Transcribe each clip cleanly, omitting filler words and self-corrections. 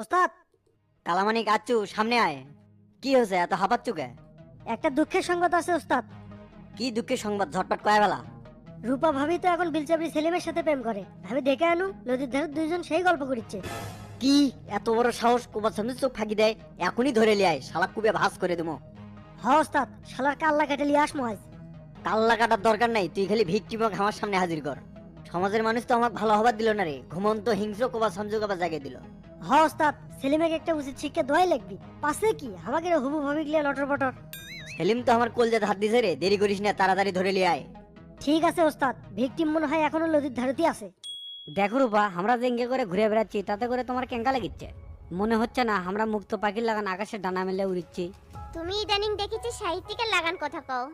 ওস্তাদ, কালামানিক আচ্ছু সামনে আয়। কি হয়েছে এত হাঁপাচ্ছু কে? একটা দুঃখের সংবাদ আছে ওস্তাদ। কি দুঃখের সংবাদ, ঝটপট কয়ে বেলা। রূপা ভাবি তো এখন বিলচাবড়ি সেলিমের সাথে প্রেম করে। ভাবি দেখে আনু, নদীর ধারে দুইজন সেই গল্প করিচ্ছে। কি এত বড় সাহস? কুবার সামনে চোখ ফাঁকি দেয়, এখনই ধরে লিয়ায়, শালা কুবে ভাস করে দেবো। হ ওস্তাদ, শালার কাল্লা কেটে লিয়ে আসমো আজ। কাল্লা কাটার দরকার নাই, তুই খালি ভিকটিমক আমার সামনে হাজির কর। সমাজের মানুষ তো আমাকে ভালো হবার দিল না রে, ঘুমন্ত হিংস্র কুবার সংযোগ আবার জাগিয়ে দিল। হ ওস্তাদ, সেলিমেকে একটা উচিত শিক্ষা দোয়াই লাগবি। পাশে কি আমাকে হুবু ভাবি গিয়ে লটর পটর। সেলিম তো আমার কলজাতে হাত দিছে রে, দেরি করিস না, তাড়াতাড়ি ধরে লিয়ে আয়। ঠিক আছে ওস্তাদ, ভিকটিম মনে হয় এখনো নদীর ধারেতেই আছে। দেখো রূপা, আমরা জেঙ্গে করে ঘুরে বেড়াচ্ছি, তাতে করে তোমার কেঙ্কা লাগিচ্ছে? মনে হচ্ছে না আমরা মুক্ত পাখির লাগান আকাশে ডানা মেলে উড়িচ্ছি? তুমি ইদানিং দেখেছি সাহিত্যিকের লাগান কথা কও।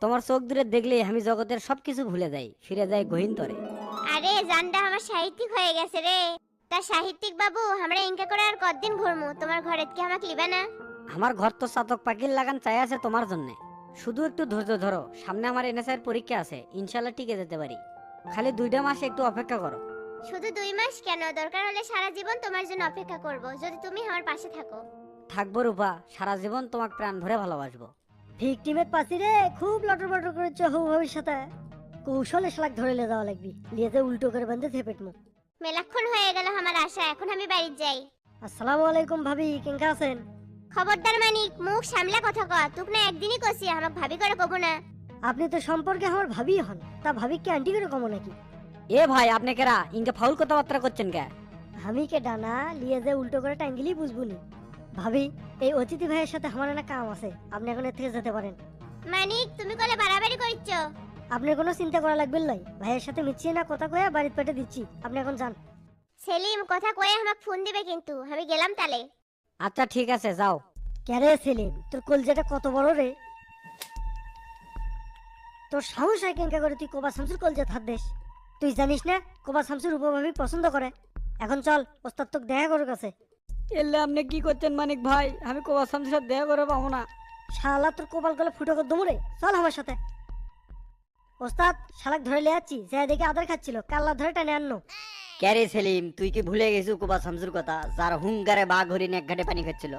তোমার চোখ দূরে দেখলেই আমি জগতের সবকিছু ভুলে যাই, ফিরে যাই গহীনতরে। আরে জানডা আমার সাহিত্যিক হয়ে গেছে রে। তা সাহিত্যিক বাবু, আমরা ইনকা করে আর কতদিন ঘুরমু? তোমার ঘরে কি আমাকে লিবে না? আমার ঘর তো চাতক পাখির লাগান চাই আছে তোমার জন্য। শুধু একটু ধৈর্য ধরো, সামনে আমার এনএসআই পরীক্ষা আছে, ইনশাল্লাহ টিকে যেতে পারি। খালি 2টা মাস একটু অপেক্ষা করো। শুধু 2 মাস কেন, দরকার হলে সারা জীবন তোমার জন্য অপেক্ষা করব, যদি তুমি আমার পাশে থাকো। থাকবো রূপা, সারা জীবন তোমাকে প্রাণ ভরে ভালোবাসবো। ভিকটিমের পাশে রে খুব লটর পটর করেছে হুবু ভাবির সাথে। কৌশলে শালাক ধরে লিয়ে যাওয়া লাগবি, লিয়ে যে উল্টো করে বান্ধে থেপেটমু। মেলাক্ষণ হয়ে গেল আমার আশা, এখন আমি বাড়ি যাই। আসসালামু আলাইকুম ভাবি, কেঙ্কা আছেন? খবরদার মানিক, মুখ সামলা কথা কয়। তুক না একদিনই কইছি আমাক ভাবি করে কব না। আপনি তো সম্পর্কে আমার ভাবি হন, তা ভাবি কি আন্টি করে কমো নাকি? এ ভাই, আপনি কেরা ইনকে ফাউল কথাবার্তা করছেন কে? আমি কে ডানা লিয়ে যে উল্টো করে টাঙ্গিলি বুঝবুনি। ভাবি, এই অতিথি ভাইয়ের সাথে আমার একটা কাম আছে, আপনি এখন এর থেকে যেতে পারেন। মানিক, তুমি কলে বাড়াবাড়ি করিচ্ছ। আপনার কোনো চিন্তা করা লাগবে নাই, ভাইয়ের সাথে মিছিয়ে না কথা কয়ে বাড়িতে পেটে দিচ্ছি, আপনি এখন যান। সেলিম কথা কয়ে আমাক ফোন দিবে কিন্তু, আমি গেলাম তালে। আচ্ছা ঠিক আছে, যাও। ক্যারে সেলিম, তোর কলজাটা কত বড় রে! তোর সাহস হয় কেঙ্কা করে তুই কোবা শামসুর কলজা হাত দেশ? তুই জানিস না কোবা শামসুর উপভাবি পছন্দ করে? এখন চল, ওস্তাদ তোকে দেখা করুক কাছে। এলে আপনি কি করছেন মানিক ভাই? আমি কোবার সামনে সাথে দেখা করে পাবো না। শালা তোর কপাল গলে ফুটো করে দমু রে, চল আমার সাথে। ওস্তাদ, শালাক ধরে লিয়ে যাচ্ছি, যা দেখে আদার খাচ্ছিল, কাল্লা ধরে টানে আনলো। ক্যারে সেলিম, তুই কি ভুলে গেছিস কুবা শামসুর কথা, যার হুঙ্গারে বাঘ হরিণ এক ঘাটে পানি খাচ্ছিল?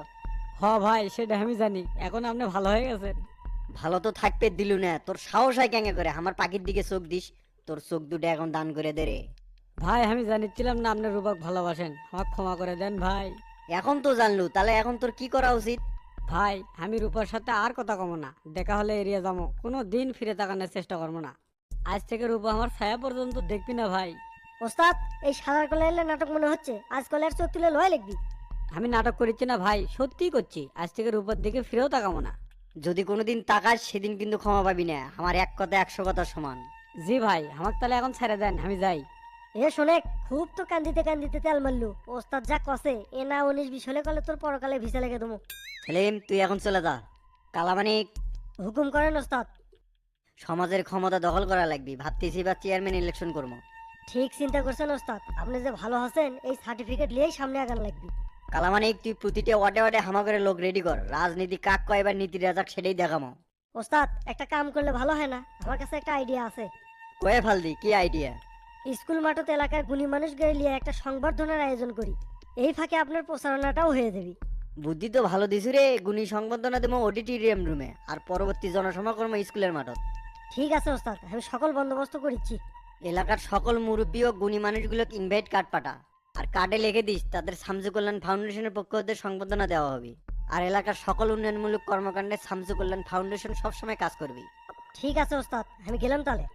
হ ভাই, সেটা আমি জানি। এখন আপনি ভালো হয়ে গেছেন। ভালো তো থাকতে দিলু না, তোর সাহস হয় কেঙ্গে করে আমার পাখির দিকে চোখ দিস? তোর চোখ দুটো এখন দান করে দে রে। ভাই, আমি জানিছিলাম না আপনি রূপক ভালোবাসেন, আমাকে ক্ষমা করে দেন ভাই। এখন তো জানলু, তাহলে এখন তোর কি করা উচিত? ভাই, আমি রূপার সাথে আর কথা কমো না, দেখা হলে এড়িয়ে যাবো, কোনো দিন ফিরে তাকানোর চেষ্টা করবো না। আজ থেকে রূপা আমার ছায়া পর্যন্ত দেখবি না ভাই। ওস্তাদ, এই সাদার কলে এলে নাটক মনে হচ্ছে, আজ কলের চোখ তুলে লয় লিখবি। আমি নাটক করছি না ভাই, সত্যিই করছি। আজ থেকে রূপার দিকে ফিরেও তাকাবো না। যদি কোনোদিন তাকাস সেদিন কিন্তু ক্ষমা পাবি না, আমার এক কথা 100 কথা সমান। জি ভাই, আমাকে তাহলে এখন ছেড়ে দেন, আমি যাই। এ শোনেক, খুব তো কান্দিতে কান্দিতে তেল মারলু। ওস্তাদ যা কসে, এ না 19-20 হলে কলে তোর পরকালে ভিসা লেগে দেবো। সেলিম, তুই এখন চলে যা। কালামানিক, হুকুম করেন ওস্তাদ। সমাজের ক্ষমতা দখল করা লাগবি, ভাবতেছি বা চেয়ারম্যান ইলেকশন করবো। ঠিক চিন্তা করছেন ওস্তাদ, আপনি যে ভালো আছেন এই সার্টিফিকেট নিয়েই সামনে আগান লাগবে। কালামানিক, তুই প্রতিটা ওয়াটে ওয়াটে হামা করে লোক রেডি কর, রাজনীতি কাক কয় এবার নীতি রাজাক সেটাই দেখামো। ওস্তাদ, একটা কাম করলে ভালো হয় না? আমার কাছে একটা আইডিয়া আছে। কয়ে ফালদি, কি আইডিয়া? স্কুল মাঠত এলাকার গুণী মানুষ গড়ে নিয়ে একটা সংবর্ধনার আয়োজন করি, এই ফাঁকে আপনার প্রচারণাটাও হয়ে যাবে। বুদ্ধি তো ভালো দিছু রে, গুণী সংবর্ধনা দেবো অডিটোরিয়াম রুমে, আর পরবর্তী জনসমাগম স্কুলের মাঠত। ঠিক আছে ওস্তাদ, আমি সকল বন্দোবস্ত করিচ্ছি। এলাকার সকল মুরব্বী ও গুণী মানুষগুলোকে ইনভাইট কার্ড পাঠা, আর কার্ডে লিখে দিস তাদের শামসু কল্যাণ ফাউন্ডেশনের পক্ষ হতে সংবর্ধনা দেওয়া হবে। আর এলাকার সকল উন্নয়নমূলক কর্মকাণ্ডে শামসু কল্যাণ ফাউন্ডেশন সবসময় কাজ করবি। ঠিক আছে ওস্তাদ, আমি গেলাম তাহলে।